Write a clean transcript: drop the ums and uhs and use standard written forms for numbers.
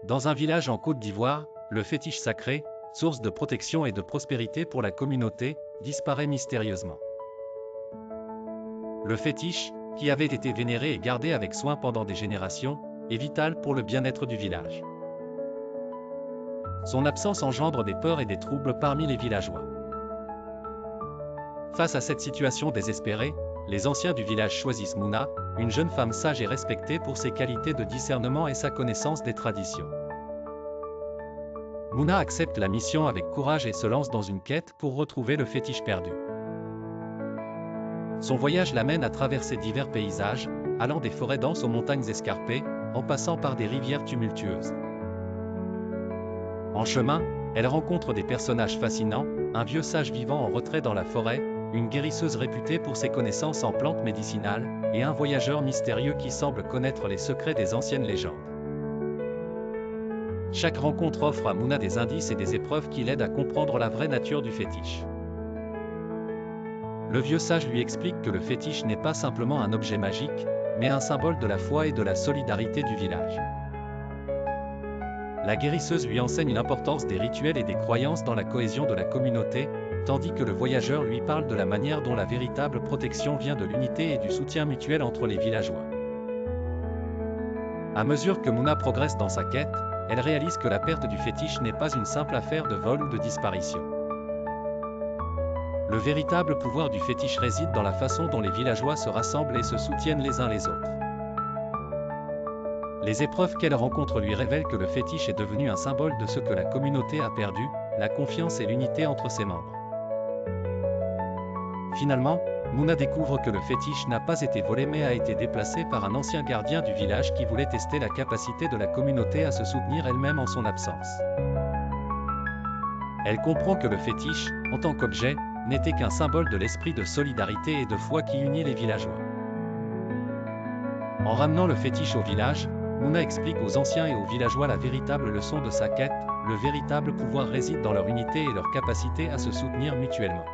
Dans un village en Côte d'Ivoire, le fétiche sacré, source de protection et de prospérité pour la communauté, disparaît mystérieusement. Le fétiche, qui avait été vénéré et gardé avec soin pendant des générations, est vital pour le bien-être du village. Son absence engendre des peurs et des troubles parmi les villageois. Face à cette situation désespérée, les anciens du village choisissent Mouna, une jeune femme sage et respectée pour ses qualités de discernement et sa connaissance des traditions. Mouna accepte la mission avec courage et se lance dans une quête pour retrouver le fétiche perdu. Son voyage l'amène à traverser divers paysages, allant des forêts denses aux montagnes escarpées, en passant par des rivières tumultueuses. En chemin, elle rencontre des personnages fascinants, un vieux sage vivant en retrait dans la forêt, une guérisseuse réputée pour ses connaissances en plantes médicinales, et un voyageur mystérieux qui semble connaître les secrets des anciennes légendes. Chaque rencontre offre à Mouna des indices et des épreuves qui l'aident à comprendre la vraie nature du fétiche. Le vieux sage lui explique que le fétiche n'est pas simplement un objet magique, mais un symbole de la foi et de la solidarité du village. La guérisseuse lui enseigne l'importance des rituels et des croyances dans la cohésion de la communauté, tandis que le voyageur lui parle de la manière dont la véritable protection vient de l'unité et du soutien mutuel entre les villageois. À mesure que Mouna progresse dans sa quête, elle réalise que la perte du fétiche n'est pas une simple affaire de vol ou de disparition. Le véritable pouvoir du fétiche réside dans la façon dont les villageois se rassemblent et se soutiennent les uns les autres. Les épreuves qu'elle rencontre lui révèlent que le fétiche est devenu un symbole de ce que la communauté a perdu, la confiance et l'unité entre ses membres. Finalement, Mouna découvre que le fétiche n'a pas été volé mais a été déplacé par un ancien gardien du village qui voulait tester la capacité de la communauté à se soutenir elle-même en son absence. Elle comprend que le fétiche, en tant qu'objet, n'était qu'un symbole de l'esprit de solidarité et de foi qui unit les villageois. En ramenant le fétiche au village, Mouna explique aux anciens et aux villageois la véritable leçon de sa quête, le véritable pouvoir réside dans leur unité et leur capacité à se soutenir mutuellement.